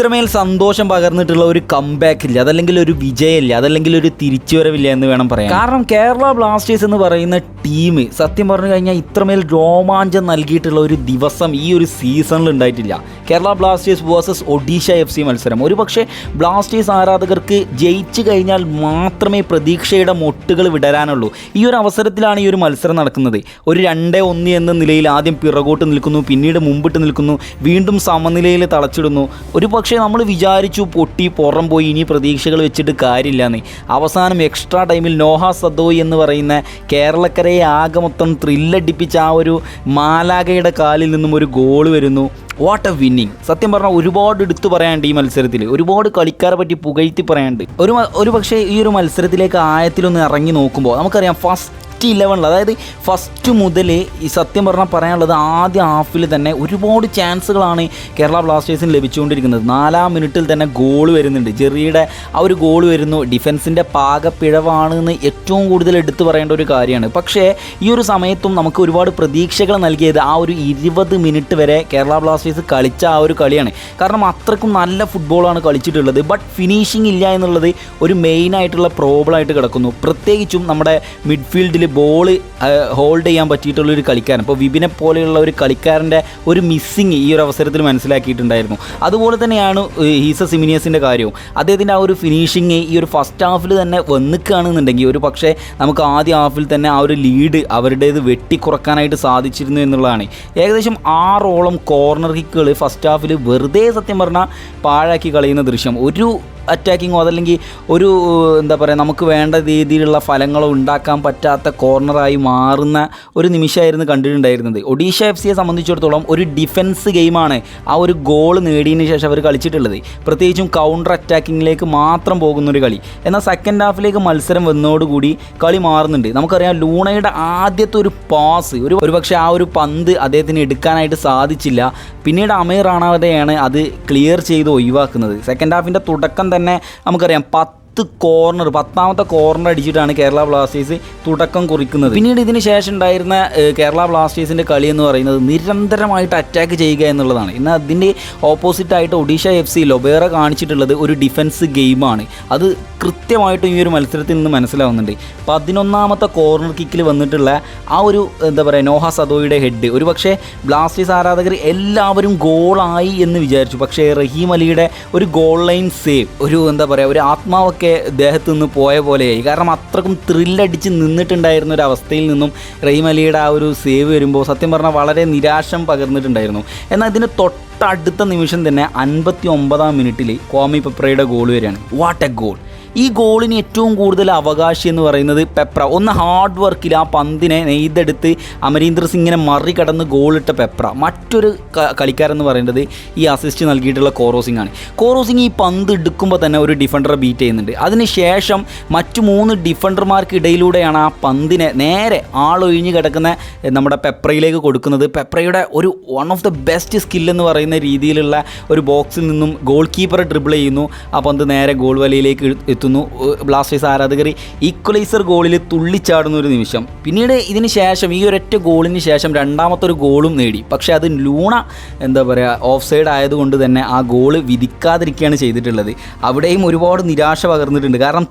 ഇത്രമേൽ സന്തോഷം പകർന്നിട്ടുള്ള ഒരു കംബാക്ക് ഇല്ല, അതല്ലെങ്കിൽ ഒരു വിജയമില്ല, അതല്ലെങ്കിൽ ഒരു തിരിച്ചുവരവില്ല എന്ന് വേണം പറയാൻ. കാരണം കേരള ബ്ലാസ്റ്റേഴ്സ് എന്ന് പറയുന്ന ടീം സത്യം പറഞ്ഞു കഴിഞ്ഞാൽ ഇത്രമേൽ രോമാഞ്ചം നൽകിയിട്ടുള്ള ഒരു ദിവസം ഈ ഒരു സീസണിൽ ഉണ്ടായിട്ടില്ല. Kerala Blasters versus Odisha FC മത്സരം ഒരുപക്ഷെ ബ്ലാസ്റ്റേഴ്സ് ആരാധകർക്ക് ജയിച്ചു കഴിഞ്ഞാൽ മാത്രമേ പ്രതീക്ഷയുടെ മൊട്ടുകൾ വിടരാനുള്ളൂ. ഈ ഒരു അവസരത്തിലാണ് ഈ ഒരു മത്സരം നടക്കുന്നത്. ഒരു 2-1 എന്ന നിലയിൽ ആദ്യം പിറകോട്ട് നിൽക്കുന്നു, പിന്നീട് മുമ്പിട്ട് നിൽക്കുന്നു, വീണ്ടും സമനിലയിൽ തളച്ചിടുന്നു. ഒരു പക്ഷേ നമ്മൾ വിചാരിച്ചു പൊട്ടി പുറം പോയി, ഇനി പ്രതീക്ഷകൾ വെച്ചിട്ട് കാര്യമില്ലെന്ന്. അവസാനം എക്സ്ട്രാ ടൈമിൽ നോഹ സദോയ് എന്ന് പറയുന്ന കേരളക്കരയെ ആകെ മൊത്തം ത്രില്ലടിപ്പിച്ച ആ ഒരു മാലാഗയുടെ കാലിൽ നിന്നും ഒരു ഗോൾ വരുന്നു. What A winning! സത്യം പറഞ്ഞാൽ ഒരുപാട് എടുത്തു പറയാനുണ്ട് ഈ മത്സരത്തിൽ, ഒരുപാട് കളിക്കാരെ പറ്റി പുകഴ്ത്തി പറയാനുണ്ട്. ഒരു പക്ഷേ ഈ ഒരു മത്സരത്തിലേക്ക് ആയത്തിലൊന്ന് ഇറങ്ങി നോക്കുമ്പോൾ നമുക്കറിയാം ഫസ്റ്റ് 11 അതായത് ഫസ്റ്റ് മുതൽ ഈ സത്യം പറഞ്ഞാൽ പറയാനുള്ളത് ആദ്യ ഹാഫിൽ തന്നെ ഒരുപാട് ചാൻസുകളാണ് കേരള ബ്ലാസ്റ്റേഴ്സിന് ലഭിച്ചുകൊണ്ടിരിക്കുന്നത്. 4-ാം മിനിറ്റിൽ തന്നെ ഗോൾ വരുന്നുണ്ട്, ജെറിയുടെ ആ ഒരു ഗോൾ വരുന്നു. ഡിഫൻസിൻ്റെ പാകപ്പിഴവാണെന്ന് ഏറ്റവും കൂടുതൽ എടുത്തു പറയേണ്ട ഒരു കാര്യമാണ്. പക്ഷേ ഈ ഒരു സമയത്തും നമുക്ക് ഒരുപാട് പ്രതീക്ഷകൾ നൽകിയത് ആ ഒരു 20 മിനിറ്റ് വരെ കേരള ബ്ലാസ്റ്റേഴ്സ് കളിച്ച ആ ഒരു കളിയാണ്. കാരണം അത്രക്കും നല്ല ഫുട്ബോളാണ് കളിച്ചിട്ടുള്ളത്. ബട്ട് ഫിനിഷിംഗ് ഇല്ല എന്നുള്ളത് ഒരു മെയിനായിട്ടുള്ള പ്രോബ്ലമായിട്ട് കിടക്കുന്നു. പ്രത്യേകിച്ചും നമ്മുടെ മിഡ്ഫീൽഡിൽ ബോൾ ഹോൾഡ് ചെയ്യാൻ പറ്റിയിട്ടുള്ളൊരു കളിക്കാരൻ, ഇപ്പോൾ വിപിനെ പോലെയുള്ള ഒരു കളിക്കാരൻ്റെ ഒരു മിസ്സിങ് ഈ ഒരു അവസരത്തിൽ മനസ്സിലാക്കിയിട്ടുണ്ടായിരുന്നു. അതുപോലെ തന്നെയാണ് ഹീസസ് ഇമിനിയസിൻ്റെ കാര്യവും. അദ്ദേഹത്തിൻ്റെ ആ ഒരു ഫിനിഷിങ് ഈ ഒരു ഫസ്റ്റ് ഹാഫിൽ തന്നെ വന്നിക്കുകയാണെന്നുണ്ടെങ്കിൽ ഒരു പക്ഷേ നമുക്ക് ആദ്യ ഹാഫിൽ തന്നെ ആ ഒരു ലീഡ് അവരുടേത് വെട്ടിക്കുറക്കാനായിട്ട് സാധിച്ചിരുന്നു എന്നുള്ളതാണ്. ഏകദേശം 6 കോർണർ കിക്കുകൾ ഫസ്റ്റ് ഹാഫിൽ വെറുതെ സത്യം പറഞ്ഞാൽ പാഴാക്കി കളയുന്ന ദൃശ്യം. ഒരു അറ്റാക്കിങ്ങോ അതല്ലെങ്കിൽ ഒരു എന്താ പറയുക നമുക്ക് വേണ്ട രീതിയിലുള്ള ഫലങ്ങളോ ഉണ്ടാക്കാൻ പറ്റാത്ത കോർണറായി മാറുന്ന ഒരു നിമിഷമായിരുന്നു കണ്ടിട്ടുണ്ടായിരുന്നത്. ഒഡീഷ FCയെ സംബന്ധിച്ചിടത്തോളം ഒരു ഡിഫൻസ് ഗെയിമാണ് ആ ഒരു ഗോൾ നേടിയതിന് ശേഷം അവർ കളിച്ചിട്ടുള്ളത്. പ്രത്യേകിച്ചും കൗണ്ടർ അറ്റാക്കിങ്ങിലേക്ക് മാത്രം പോകുന്നൊരു കളി. എന്നാൽ സെക്കൻഡ് ഹാഫിലേക്ക് മത്സരം വന്നതോടുകൂടി കളി മാറുന്നുണ്ട്. നമുക്കറിയാം ലൂണയുടെ ആദ്യത്തെ ഒരു പാസ് ഒരു പക്ഷേ ആ ഒരു പന്ത് അദ്ദേഹത്തിന് എടുക്കാനായിട്ട് സാധിച്ചില്ല. പിന്നീട് അമീർ റാണാവതയാണ് അത് ക്ലിയർ ചെയ്ത് ഒഴിവാക്കുന്നത്. സെക്കൻഡ് ഹാഫിൻ്റെ തുടക്കം തന്നെ നമുക്കറിയാം 10ാമത്തെ കോർണർ അടിച്ചിട്ടാണ് കേരള ബ്ലാസ്റ്റേഴ്സ് തുടക്കം കുറിക്കുന്നത്. പിന്നീട് ഇതിന് ശേഷം ഉണ്ടായിരുന്ന കേരള ബ്ലാസ്റ്റേഴ്സിൻ്റെ കളി എന്ന് പറയുന്നത് നിരന്തരമായിട്ട് അറ്റാക്ക് ചെയ്യുക എന്നുള്ളതാണ്. എന്നാൽ അതിൻ്റെ ഓപ്പോസിറ്റായിട്ട് ഒഡീഷ FC ലൊബേറ കാണിച്ചിട്ടുള്ളത് ഒരു ഡിഫൻസ് ഗെയിമാണ്. അത് കൃത്യമായിട്ടും ഈ ഒരു മത്സരത്തിൽ നിന്ന് മനസ്സിലാവുന്നുണ്ട്. 11ാമത്തെ കോർണർ കിക്കിൽ വന്നിട്ടുള്ള ആ ഒരു എന്താ പറയുക നോഹ സദോയുടെ ഹെഡ് ഒരു പക്ഷേ ബ്ലാസ്റ്റേഴ്സ് ആരാധകർ എല്ലാവരും ഗോളായി എന്ന് വിചാരിച്ചു. പക്ഷേ റഹീം അലിയുടെ ഒരു ഗോൾ ലൈൻ സേവ്, ഒരു എന്താ പറയുക ഒരു ആത്മാവൊക്കെ ദേഹത്തു നിന്ന് പോയ പോലെയായി. കാരണം അത്രക്കും ത്രില്ലടിച്ച് നിന്നിട്ടുണ്ടായിരുന്ന ഒരു അവസ്ഥയിൽ നിന്നും റഹീം അലിയുടെ ആ ഒരു സേവ് വരുമ്പോൾ സത്യം പറഞ്ഞാൽ വളരെ നിരാശം പകർന്നിട്ടുണ്ടായിരുന്നു. എന്നാൽ ഇതിന് തൊട്ടടുത്ത നിമിഷം തന്നെ 59ാം മിനിറ്റിൽ ക്വാമി പെപ്രയുടെ ഗോൾ വരികയാണ്. What A goal! ഈ ഗോളിന് ഏറ്റവും കൂടുതൽ അവകാശി എന്ന് പറയുന്നത് പെപ്ര. ഒന്ന് ഹാർഡ് വർക്കിൽ ആ പന്തിനെ നെയ്തെടുത്ത് അമരീന്ദർ സിംഗിനെ മറികടന്ന് ഗോളിട്ട പെപ്ര. മറ്റൊരു കളിക്കാരെന്ന് പറയുന്നത് ഈ അസിസ്റ്റ് നൽകിയിട്ടുള്ള കോറോസിംഗ് ആണ്. കോറോസിംഗ് ഈ പന്ത് എടുക്കുമ്പോൾ തന്നെ ഒരു ഡിഫൻഡറെ ബീറ്റ് ചെയ്യുന്നുണ്ട്. അതിനുശേഷം മറ്റു 3 ഡിഫൻഡർമാർക്കിടയിലൂടെയാണ് ആ പന്തിനെ നേരെ ആളൊഴിഞ്ഞ് കിടക്കുന്ന നമ്മുടെ പെപ്രയിലേക്ക് കൊടുക്കുന്നത്. പെപ്രയുടെ ഒരു വൺ ഓഫ് ദ ബെസ്റ്റ് സ്കില്ലെന്ന് പറയുന്ന രീതിയിലുള്ള ഒരു ബോക്സിൽ നിന്നും ഗോൾ കീപ്പറെ ഡ്രിബിൾ ചെയ്യുന്നു. ആ പന്ത് നേരെ ഗോൾ വലയിലേക്ക് എത്തുന്നു. ബ്ലാസ്റ്റേഴ്സ് ആരാധകർ ഈക്വലൈസർ ഗോളിൽ തുള്ളിച്ചാടുന്ന ഒരു നിമിഷം. പിന്നീട് ഇതിന് ശേഷം ഈ ഒരൊറ്റ ഗോളിന് ശേഷം 2ാമത്തെ ഒരു ഗോളും നേടി. പക്ഷേ അത് ലൂണ എന്താ പറയുക ഓഫ് സൈഡ് ആയതുകൊണ്ട് തന്നെ ആ ഗോള് വിധിക്കാതിരിക്കുകയാണ് ചെയ്തിട്ടുള്ളത്. അവിടെയും ഒരുപാട് നിരാശ പകർന്നിട്ടുണ്ട്. കാരണം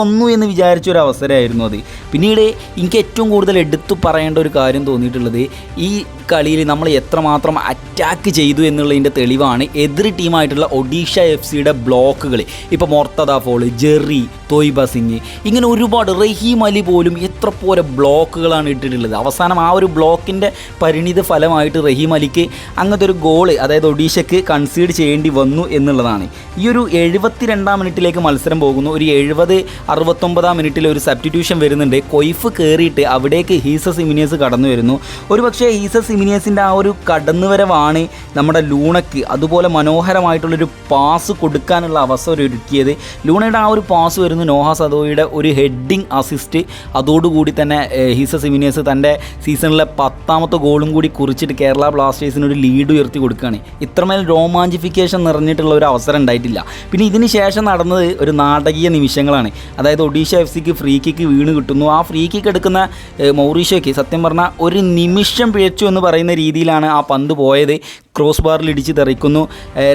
വന്നു എന്ന് വിചാരിച്ചൊരു അവസരമായിരുന്നു അത്. പിന്നീട് എനിക്ക് ഏറ്റവും കൂടുതൽ എടുത്തു പറയേണ്ട ഒരു കാര്യം തോന്നിയിട്ടുള്ളത് ഈ കളിയിൽ നമ്മൾ എത്രമാത്രം അറ്റാക്ക് ചെയ്തു എന്നുള്ളതിൻ്റെ തെളിവാണ് എതിർ ടീമായിട്ടുള്ള ഒഡീഷ FCയുടെ ബ്ലോക്കുകൾ. ഇപ്പോൾ മൊർത്തദ ഫോൾ, ജെറി, തോയ്ബ സിംഗ്, ഇങ്ങനെ ഒരുപാട് റഹീം അലി പോലും എത്ര പോലെ ബ്ലോക്കുകളാണ് ഇട്ടിട്ടുള്ളത്. അവസാനം ആ ഒരു ബ്ലോക്കിൻ്റെ പരിണിത ഫലമായിട്ട് റഹീം അലിക്ക് അങ്ങനത്തെ ഒരു ഗോള് അതായത് ഒഡീഷയ്ക്ക് കൺസീഡ് ചെയ്യേണ്ടി വന്നു എന്നുള്ളതാണ്. ഈ ഒരു 72ാം മിനിറ്റിലേക്ക് മത്സരം പോകുന്നു. ഒരു 69ാം മിനിറ്റിൽ ഒരു സബ്സ്റ്റിറ്റ്യൂഷൻ വരുന്നുണ്ട്. കൊയ്ഫ് കയറിയിട്ട് അവിടേക്ക് ഹീസസ് ഇമിനിയസ് കടന്നു വരുന്നു. ഒരു പക്ഷേ ഹീസസ് ഇമിനിയസിൻ്റെ ആ ഒരു കടന്നുവരവാണ് നമ്മുടെ ലൂണയ്ക്ക് അതുപോലെ മനോഹരമായിട്ടുള്ളൊരു പാസ് കൊടുക്കാനുള്ള അവസരം ഒരുക്കിയത്. ലൂണയുടെ ആ ഒരു പാസ് വരുന്നു നോഹ സദോയുടെ ഒരു ഹെഡിങ് അസിസ്റ്റ്. അതോടുകൂടി തന്നെ ഹീസസ് ഇമിനിയസ് തൻ്റെ സീസണിലെ 10ാമത്തെ ഗോളും കൂടി കുറിച്ചിട്ട് കേരള ബ്ലാസ്റ്റേഴ്സിന് ഒരു ലീഡ് ഉയർത്തി കൊടുക്കുകയാണ്. ഇത്രമേൽ രോമാഞ്ചിഫിക്കേഷൻ നിറഞ്ഞിട്ടുള്ള ഒരു അവസരം ഉണ്ടായിട്ടില്ല. പിന്നെ ഇതിന് ശേഷം നടന്നത് ഒരു നാടകീയ നിമിഷങ്ങളാണ്. അതായത് ഒഡീഷ FCക്ക് ഫ്രീ കിക്ക് വീണ് കിട്ടുന്നു. ആ ഫ്രീ കിക്ക് എടുക്കുന്ന മൗറീഷ്യോയ്ക്ക് സത്യം പറഞ്ഞാൽ ഒരു നിമിഷം പിഴച്ചു എന്ന് പറയുന്ന രീതിയിലാണ് ആ പന്ത് പോയത്. ക്രോസ് ബാറിൽ ഇടിച്ച് തെറിക്കുന്നു.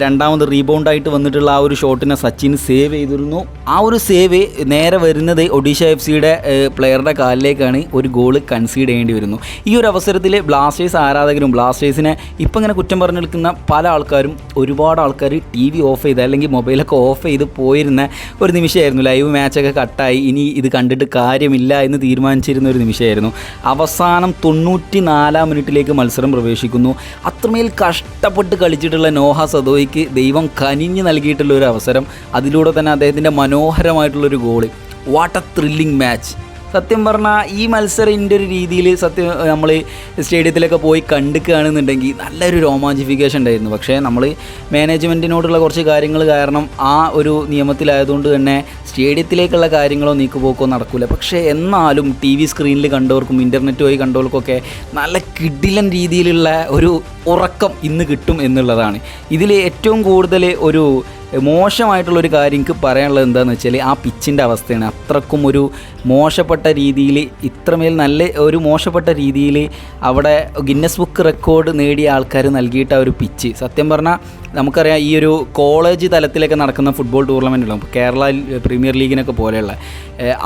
രണ്ടാമത് റീബൗണ്ടായിട്ട് വന്നിട്ടുള്ള ആ ഒരു ഷോട്ടിനെ സച്ചിൻ സേവ് ചെയ്തിരുന്നു. ആ ഒരു സേവ് നേരെ വരുന്നത് ഒഡീഷ FC-യുടെ പ്ലെയറുടെ കാലിലേക്കാണ്. ഒരു ഗോൾ കൺസീഡ് ചെയ്യേണ്ടി വരുന്നു. ഈ ഒരു അവസരത്തിൽ ബ്ലാസ്റ്റേഴ്സ് ആരാധകരും ബ്ലാസ്റ്റേഴ്സിനെ ഇപ്പം ഇങ്ങനെ കുറ്റം പറഞ്ഞു നിൽക്കുന്ന പല ആൾക്കാരും, ഒരുപാട് ആൾക്കാർ TV ഓഫ് ചെയ്ത് അല്ലെങ്കിൽ മൊബൈലൊക്കെ ഓഫ് ചെയ്ത് പോയിരുന്ന ഒരു നിമിഷമായിരുന്നു. ലൈവ് മാച്ചൊക്കെ കട്ടായി, ഇനി ഇത് കണ്ടിട്ട് കാര്യമില്ല എന്ന് തീരുമാനിച്ചിരുന്ന ഒരു നിമിഷമായിരുന്നു. അവസാനം 94-ാം മിനിറ്റിലേക്ക് മത്സരം പ്രവേശിക്കുന്നു. അത്രമേൽ കഷ്ടപ്പെട്ട് കളിച്ചിട്ടുള്ള നോഹ സദോയ്ക്ക് ദൈവം കനിഞ്ഞ് നൽകിയിട്ടുള്ള ഒരു അവസരം, അതിലൂടെ തന്നെ അദ്ദേഹത്തിൻ്റെ മനോഹരമായിട്ടുള്ളൊരു goal. What a thrilling match. സത്യം പറഞ്ഞാൽ ഈ മത്സരത്തിൻ്റെ ഒരു രീതിയിൽ നമ്മൾ സ്റ്റേഡിയത്തിലൊക്കെ പോയി കണ്ടിക്കുകയാണെന്നുണ്ടെങ്കിൽ നല്ലൊരു രോമാഞ്ചിഫിക്കേഷൻ ഉണ്ടായിരുന്നു. പക്ഷേ നമ്മൾ മാനേജ്മെൻറ്റിനോടുള്ള കുറച്ച് കാര്യങ്ങൾ കാരണം ആ ഒരു നിയമത്തിലായതുകൊണ്ട് തന്നെ സ്റ്റേഡിയത്തിലേക്കുള്ള കാര്യങ്ങളോ നീക്കുപോക്കോ നടക്കില്ല. പക്ഷേ എന്നാലും TV സ്ക്രീനിൽ കണ്ടവർക്കും ഇൻ്റർനെറ്റ് വഴി കണ്ടവർക്കൊക്കെ നല്ല കിടിലൻ രീതിയിലുള്ള ഒരു ഉറക്കം ഇന്ന് കിട്ടും എന്നുള്ളതാണ്. ഇതിൽ ഏറ്റവും കൂടുതൽ ഒരു മോശമായിട്ടുള്ളൊരു കാര്യം എനിക്ക് പറയാനുള്ളത് എന്താണെന്ന് വെച്ചാൽ ആ പിച്ചിൻ്റെ അവസ്ഥയാണ്. അത്രക്കും ഒരു മോശപ്പെട്ട രീതിയിൽ, ഇത്രമേൽ നല്ല ഒരു മോശപ്പെട്ട രീതിയിൽ അവിടെ ഗിന്നസ് ബുക്ക് റെക്കോർഡ് നേടിയ ആൾക്കാർ നൽകിയിട്ട് ആ ഒരു പിച്ച്, സത്യം പറഞ്ഞാൽ നമുക്കറിയാം ഈ ഒരു കോളേജ് തലത്തിലൊക്കെ നടക്കുന്ന ഫുട്ബോൾ ടൂർണമെൻറ്റുകളും കേരള പ്രീമിയർ ലീഗിനൊക്കെ പോലെയുള്ള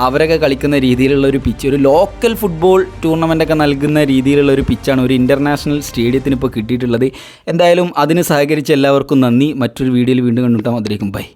അവരൊക്കെ കളിക്കുന്ന രീതിയിലുള്ള ഒരു പിച്ച്, ഒരു ലോക്കൽ ഫുട്ബോൾ ടൂർണമെൻറ്റൊക്കെ നൽകുന്ന രീതിയിലുള്ള ഒരു പിച്ചാണ് ഒരു ഇൻ്റർനാഷണൽ സ്റ്റേഡിയത്തിന് ഇപ്പോൾ കിട്ടിയിട്ടുള്ളത്. എന്തായാലും അതിന് സഹകരിച്ച എല്ലാവർക്കും നന്ദി. മറ്റൊരു വീഡിയോയിൽ വീണ്ടും കണ്ടുമുട്ടാം. അതിലേക്കും ബൈ.